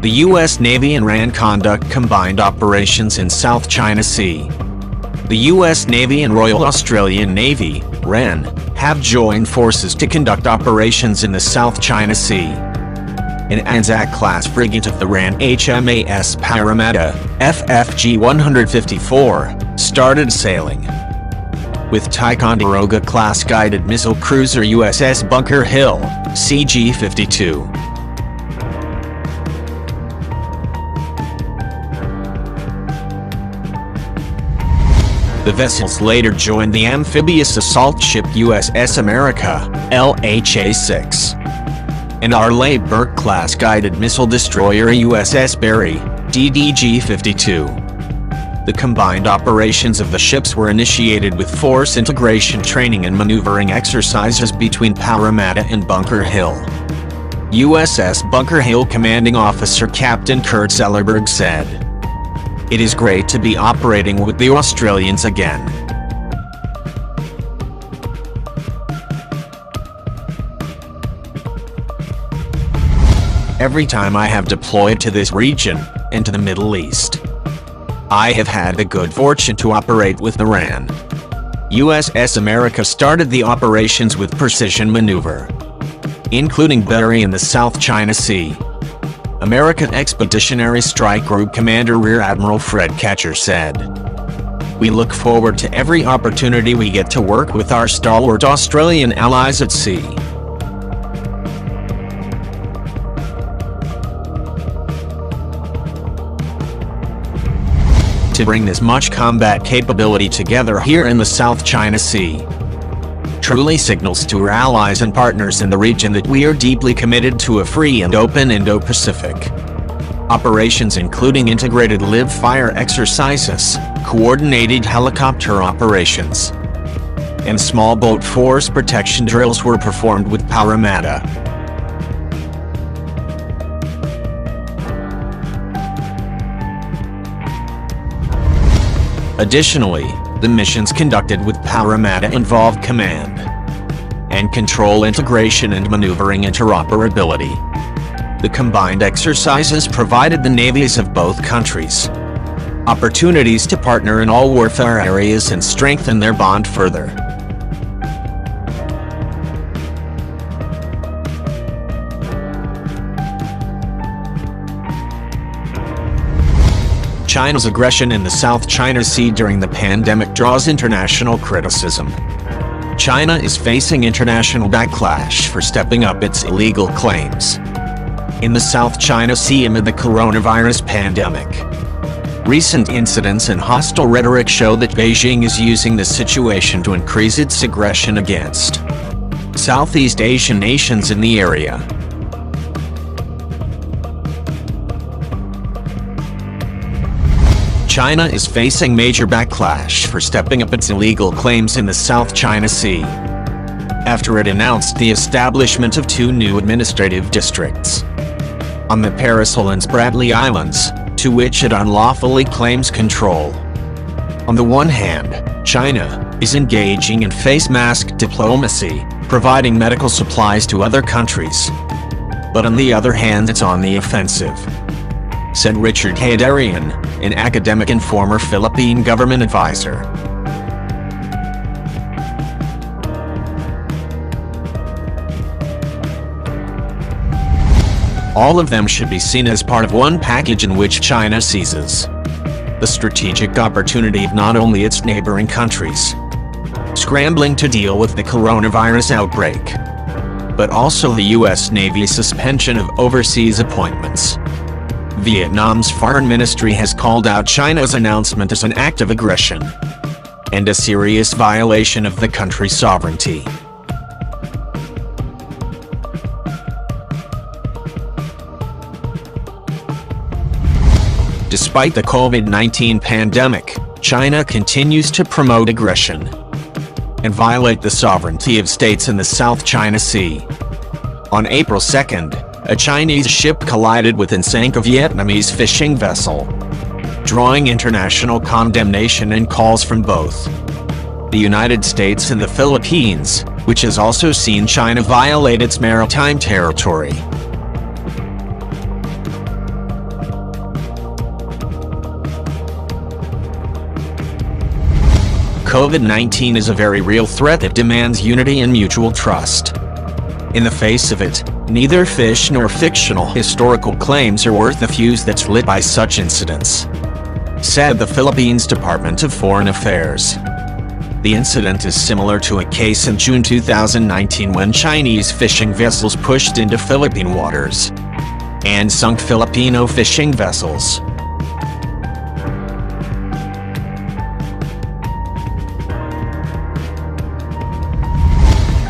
The U.S. Navy and RAN conduct combined operations in South China Sea. The U.S. Navy and Royal Australian Navy, RAN, have joined forces to conduct operations in the South China Sea. An Anzac-class frigate of the RAN HMAS Parramatta, FFG 154, started sailing. With Ticonderoga-class guided missile cruiser USS Bunker Hill, CG 52. The vessels later joined the amphibious assault ship USS America, LHA-6. And Arleigh Burke-class guided missile destroyer USS Barry, DDG 52. The combined operations of the ships were initiated with force integration training and maneuvering exercises between Parramatta and Bunker Hill. USS Bunker Hill Commanding Officer Captain Kurt Sellerberg said, "It is great to be operating with the Australians again. Every time I have deployed to this region, and to the Middle East, I have had the good fortune to operate with the RAN." USS America started the operations with precision maneuver, including Barry in the South China Sea. American Expeditionary Strike Group Commander Rear Admiral Fred Catcher said, "We look forward to every opportunity we get to work with our stalwart Australian allies at sea." To bring this much combat capability together here in the South China Sea truly signals to our allies and partners in the region that we are deeply committed to a free and open Indo-Pacific. Operations including integrated live-fire exercises, coordinated helicopter operations, and small boat force protection drills were performed with Parramatta. Additionally, the missions conducted with Parramatta involved command and control integration and maneuvering interoperability. The combined exercises provided the navies of both countries opportunities to partner in all warfare areas and strengthen their bond further. China's aggression in the South China Sea during the pandemic draws international criticism. China is facing international backlash for stepping up its illegal claims in the South China Sea amid the coronavirus pandemic. Recent incidents and hostile rhetoric show that Beijing is using the situation to increase its aggression against Southeast Asian nations in the area. China is facing major backlash for stepping up its illegal claims in the South China Sea after it announced the establishment of 2 new administrative districts on the Paracel and Spratly Islands, to which it unlawfully claims control. On the one hand, China is engaging in face mask diplomacy, providing medical supplies to other countries. But on the other hand, it's on the offensive, said Richard Heydarian, an academic and former Philippine government advisor. All of them should be seen as part of one package in which China seizes the strategic opportunity of not only its neighboring countries scrambling to deal with the coronavirus outbreak, but also the U.S. Navy's suspension of overseas appointments. Vietnam's foreign ministry has called out China's announcement as an act of aggression and a serious violation of the country's sovereignty. Despite the COVID-19 pandemic, China continues to promote aggression and violate the sovereignty of states in the South China Sea. On April 2nd, a Chinese ship collided with and sank a Vietnamese fishing vessel, drawing international condemnation and calls from both the United States and the Philippines, which has also seen China violate its maritime territory. COVID-19 is a very real threat that demands unity and mutual trust. In the face of it, neither fish nor fictional historical claims are worth the fuse that's lit by such incidents," said the Philippines Department of Foreign Affairs. The incident is similar to a case in June 2019 when Chinese fishing vessels pushed into Philippine waters and sunk Filipino fishing vessels.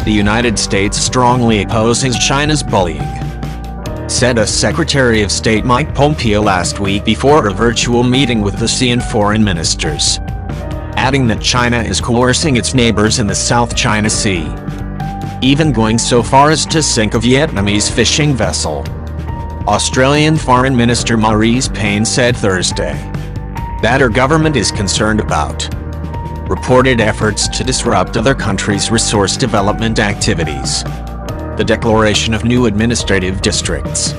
The United States strongly opposes China's bullying, said as Secretary of State Mike Pompeo last week before a virtual meeting with the ASEAN foreign ministers, adding that China is coercing its neighbors in the South China Sea, even going so far as to sink a Vietnamese fishing vessel. Australian Foreign Minister Marise Payne said Thursday that her government is concerned about reported efforts to disrupt other countries' resource development activities, the declaration of new administrative districts,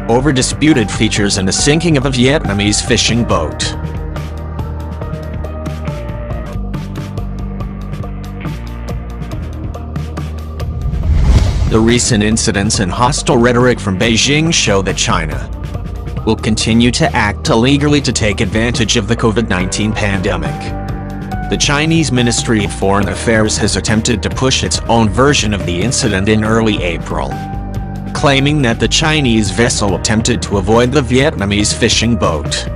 over disputed features and the sinking of a Vietnamese fishing boat. The recent incidents and hostile rhetoric from Beijing show that China will continue to act illegally to take advantage of the COVID-19 pandemic. The Chinese Ministry of Foreign Affairs has attempted to push its own version of the incident in early April, claiming that the Chinese vessel attempted to avoid the Vietnamese fishing boat.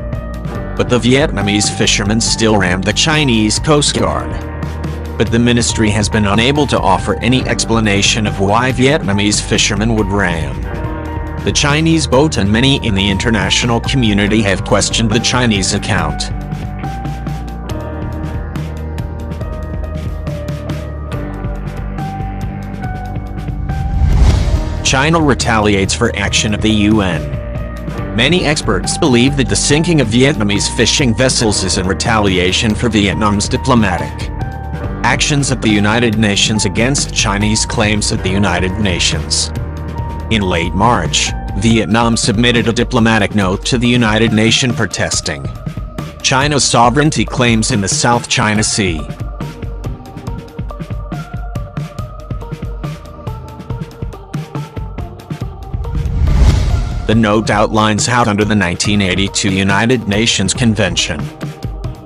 But the Vietnamese fishermen still rammed the Chinese Coast Guard. But the ministry has been unable to offer any explanation of why Vietnamese fishermen would ram the Chinese boat, and many in the international community have questioned the Chinese account. China retaliates for action of the UN. Many experts believe that the sinking of Vietnamese fishing vessels is in retaliation for Vietnam's diplomatic actions at the United Nations against Chinese claims at the United Nations. In late March, Vietnam submitted a diplomatic note to the United Nations protesting China's sovereignty claims in the South China Sea. The note outlines how, under the 1982 United Nations Convention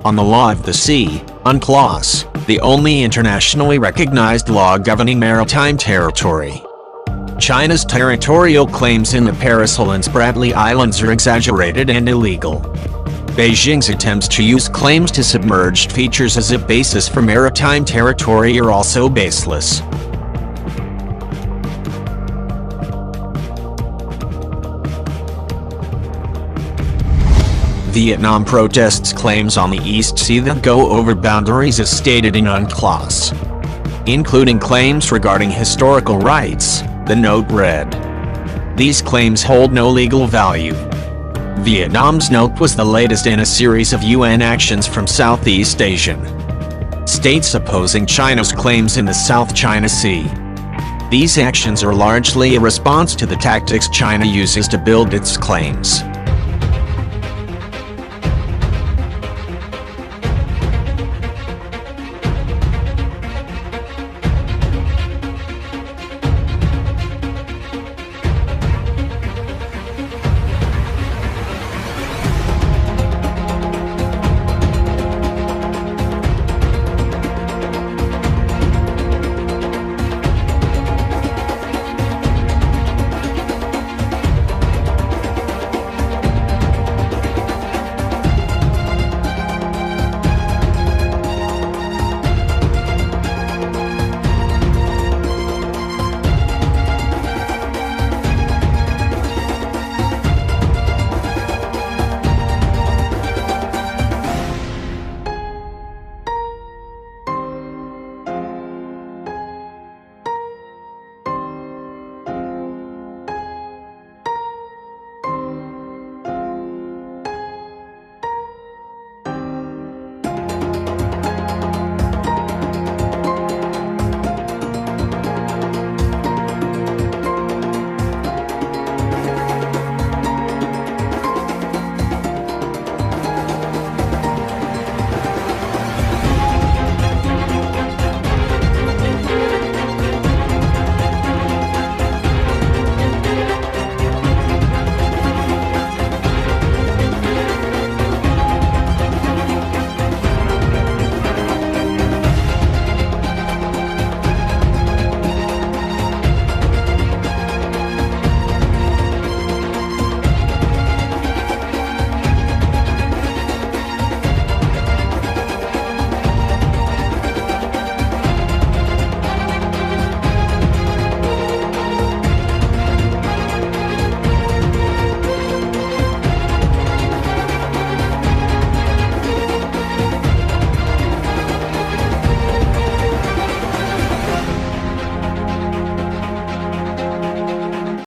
on the Law of the Sea, UNCLOS, the only internationally recognized law governing maritime territory, China's territorial claims in the Paracel and Spratly Islands are exaggerated and illegal. Beijing's attempts to use claims to submerged features as a basis for maritime territory are also baseless. Vietnam protests claims on the East Sea that go over boundaries as stated in UNCLOS, including claims regarding historical rights, the note read. These claims hold no legal value. Vietnam's note was the latest in a series of UN actions from Southeast Asian states opposing China's claims in the South China Sea. These actions are largely a response to the tactics China uses to build its claims.